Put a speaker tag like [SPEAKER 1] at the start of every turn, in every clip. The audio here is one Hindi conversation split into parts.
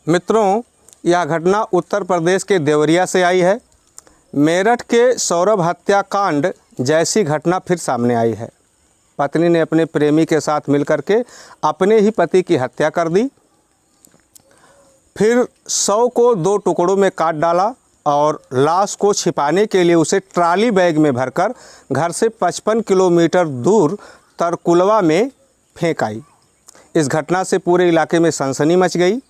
[SPEAKER 1] मित्रों, यह घटना उत्तर प्रदेश के देवरिया से आई है। मेरठ के सौरभ हत्याकांड जैसी घटना फिर सामने आई है। पत्नी ने अपने प्रेमी के साथ मिलकर के अपने ही पति की हत्या कर दी, फिर शव को 2 टुकड़ों में काट डाला और लाश को छिपाने के लिए उसे ट्राली बैग में भरकर घर से 55 किलोमीटर दूर तरकुलवा में फेंक आई। इस घटना से पूरे इलाके में सनसनी मच गई।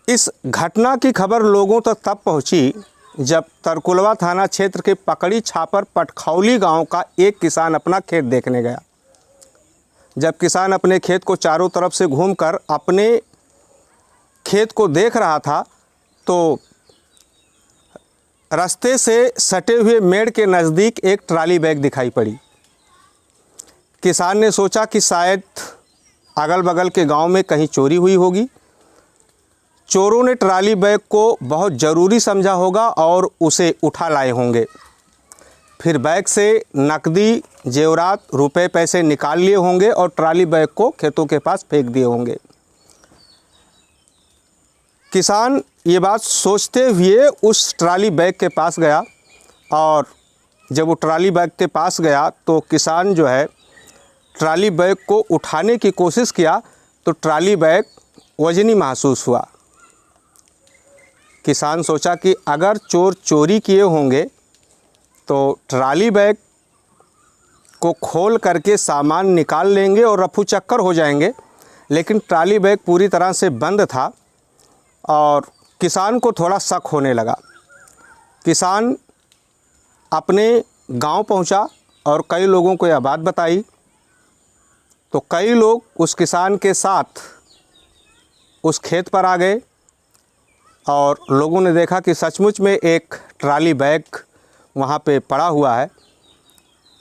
[SPEAKER 1] इस घटना की खबर लोगों तक तब पहुंची जब तरकुलवा थाना क्षेत्र के पकड़ी छापर पटखौली गांव का एक किसान अपना खेत देखने गया। जब किसान अपने खेत को चारों तरफ से घूमकर अपने खेत को देख रहा था तो रास्ते से सटे हुए मेड़ के नज़दीक एक ट्राली बैग दिखाई पड़ी। किसान ने सोचा कि शायद अगल बगल के गांव में कहीं चोरी हुई होगी। चोरों ने ट्राली बैग को बहुत ज़रूरी समझा होगा और उसे उठा लाए होंगे। फिर बैग से नकदी, जेवरात, रुपए पैसे निकाल लिए होंगे और ट्राली बैग को खेतों के पास फेंक दिए होंगे। किसान ये बात सोचते हुए उस ट्राली बैग के पास गया और जब वो ट्राली बैग के पास गया तो किसान जो है ट्राली बैग को उठाने की कोशिश किया तो ट्राली बैग वजनी महसूस हुआ। किसान सोचा कि अगर चोर चोरी किए होंगे तो ट्राली बैग को खोल करके सामान निकाल लेंगे और रफू चक्कर हो जाएंगे, लेकिन ट्राली बैग पूरी तरह से बंद था और किसान को थोड़ा शक होने लगा। किसान अपने गांव पहुंचा और कई लोगों को यह बात बताई तो कई लोग उस किसान के साथ उस खेत पर आ गए और लोगों ने देखा कि सचमुच में एक ट्राली बैग वहाँ पे पड़ा हुआ है।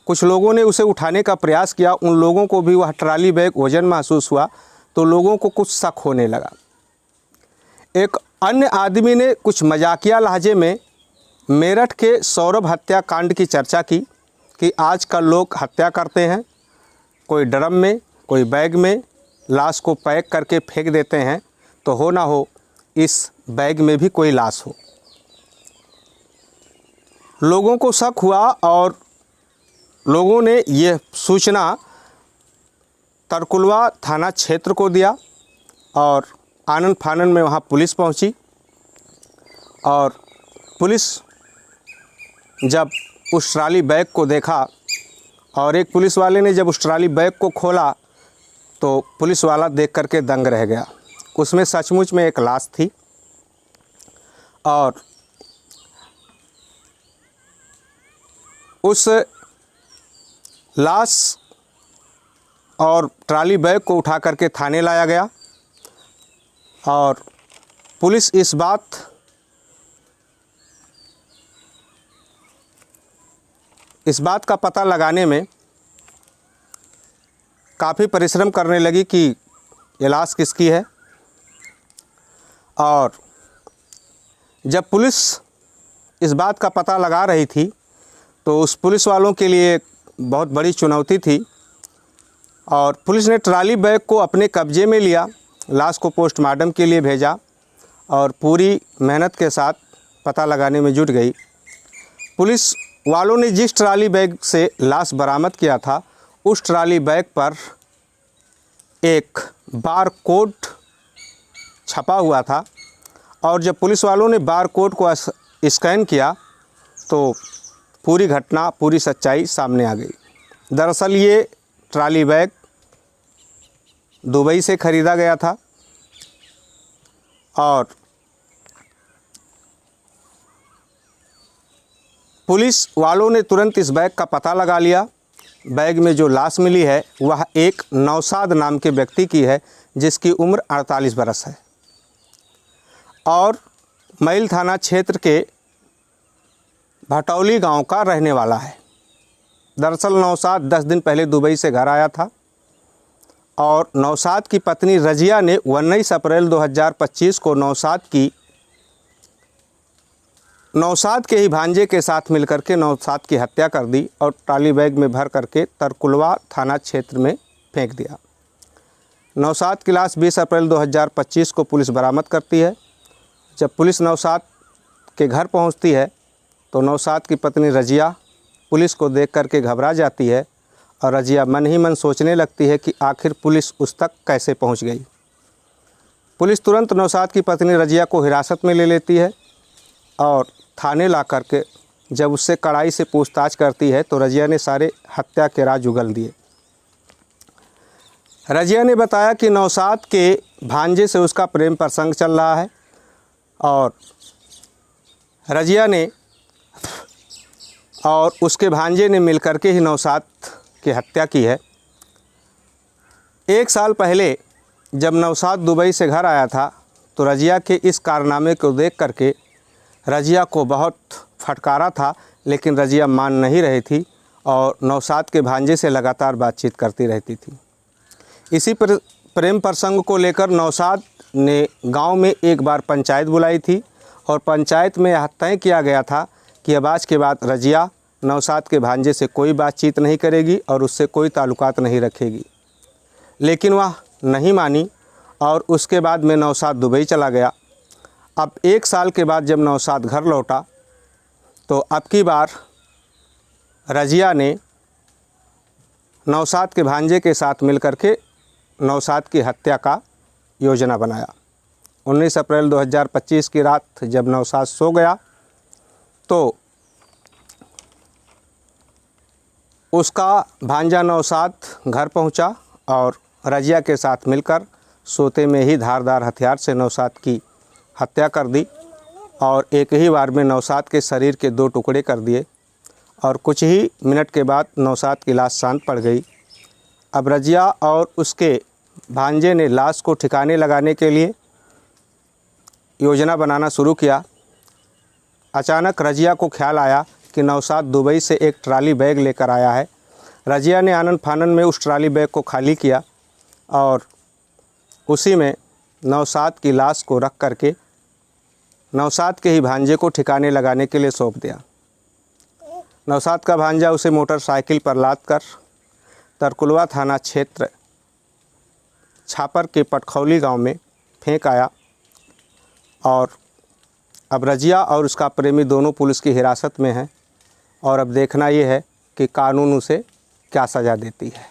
[SPEAKER 1] कुछ लोगों ने उसे उठाने का प्रयास किया, उन लोगों को भी वह ट्राली बैग वजन महसूस हुआ तो लोगों को कुछ शक होने लगा। एक अन्य आदमी ने कुछ मजाकिया लहजे में मेरठ के सौरभ हत्याकांड की चर्चा की कि आजकल लोग हत्या करते हैं, कोई ड्रम में, कोई बैग में लाश को पैक करके फेंक देते हैं, तो हो ना हो इस बैग में भी कोई लाश हो। लोगों को शक हुआ और लोगों ने यह सूचना तरकुलवा थाना क्षेत्र को दिया और आनन फानन में वहाँ पुलिस पहुँची और पुलिस जब उस ट्राली बैग को देखा और एक पुलिस वाले ने जब उस ट्राली बैग को खोला तो पुलिस वाला देख करके दंग रह गया। उसमें सचमुच में एक लाश थी और उस लाश और ट्राली बैग को उठा करके थाने लाया गया और पुलिस इस बात का पता लगाने में काफ़ी परिश्रम करने लगी कि ये लाश किसकी है। और जब पुलिस इस बात का पता लगा रही थी तो उस पुलिस वालों के लिए बहुत बड़ी चुनौती थी और पुलिस ने ट्राली बैग को अपने कब्जे में लिया, लाश को पोस्टमार्टम के लिए भेजा और पूरी मेहनत के साथ पता लगाने में जुट गई। पुलिस वालों ने जिस ट्राली बैग से लाश बरामद किया था उस ट्राली बैग पर एक बार कोड छपा हुआ था और जब पुलिस वालों ने बार कोड को स्कैन किया तो पूरी घटना, पूरी सच्चाई सामने आ गई। दरअसल ये ट्राली बैग दुबई से ख़रीदा गया था और पुलिस वालों ने तुरंत इस बैग का पता लगा लिया। बैग में जो लाश मिली है वह एक नौशाद नाम के व्यक्ति की है जिसकी उम्र 48 बरस है और मैल थाना क्षेत्र के भटौली गांव का रहने वाला है। दरअसल नौशाद 10 दिन पहले दुबई से घर आया था और नौशाद की पत्नी रजिया ने 19 अप्रैल 2025 को नौशाद के ही भांजे के साथ मिलकर के नौशाद की हत्या कर दी और ट्राली बैग में भर करके तरकुलवा थाना क्षेत्र में फेंक दिया। नौशाद की लाश 20 अप्रैल 2025 को पुलिस बरामद करती है। जब पुलिस नौशाद के घर पहुंचती है तो नौशाद की पत्नी रज़िया पुलिस को देख कर के घबरा जाती है और रज़िया मन ही मन सोचने लगती है कि आखिर पुलिस उस तक कैसे पहुंच गई। पुलिस तुरंत नौशाद की पत्नी रज़िया को हिरासत में ले लेती है और थाने ला कर के जब उससे कड़ाई से पूछताछ करती है तो रज़िया ने सारे हत्या के राज उगल दिए। रज़िया ने बताया कि नौशाद के भांजे से उसका प्रेम प्रसंग चल रहा है और रज़िया ने और उसके भांजे ने मिलकर के ही नौशाद की हत्या की है। 1 साल पहले जब नौशाद दुबई से घर आया था तो रज़िया के इस कारनामे को देख करके रज़िया को बहुत फटकारा था, लेकिन रज़िया मान नहीं रही थी और नौशाद के भांजे से लगातार बातचीत करती रहती थी। इसी प्रेम प्रसंग को लेकर नौशाद ने गांव में एक बार पंचायत बुलाई थी और पंचायत में यह तय किया गया था कि अब आज के बाद रज़िया नौशाद के भांजे से कोई बातचीत नहीं करेगी और उससे कोई ताल्लुकात नहीं रखेगी, लेकिन वह नहीं मानी और उसके बाद में नौशाद दुबई चला गया। अब 1 साल के बाद जब नौशाद घर लौटा तो अब की बार रज़िया ने नौशाद के भांजे के साथ मिलकर के नौशाद की हत्या का योजना बनाया। 19 अप्रैल 2025 की रात जब नौशाद सो गया तो उसका भांजा नौशाद घर पहुंचा और रज़िया के साथ मिलकर सोते में ही धारदार हथियार से नौशाद की हत्या कर दी और एक ही बार में नौशाद के शरीर के 2 टुकड़े कर दिए और कुछ ही मिनट के बाद नौशाद की लाश शांत पड़ गई। अब रज़िया और उसके भांजे ने लाश को ठिकाने लगाने के लिए योजना बनाना शुरू किया। अचानक रज़िया को ख्याल आया कि नौशाद दुबई से एक ट्राली बैग लेकर आया है। रज़िया ने आनन फानन में उस ट्राली बैग को खाली किया और उसी में नौशाद की लाश को रख करके नौशाद के ही भांजे को ठिकाने लगाने के लिए सौंप दिया। नौशाद का भांजा उसे मोटरसाइकिल पर लाद कर तरकुलवा थाना क्षेत्र छापर के पटखौली गांव में फेंक आया और अब रज़िया और उसका प्रेमी दोनों पुलिस की हिरासत में हैं और अब देखना ये है कि कानून उसे क्या सज़ा देती है।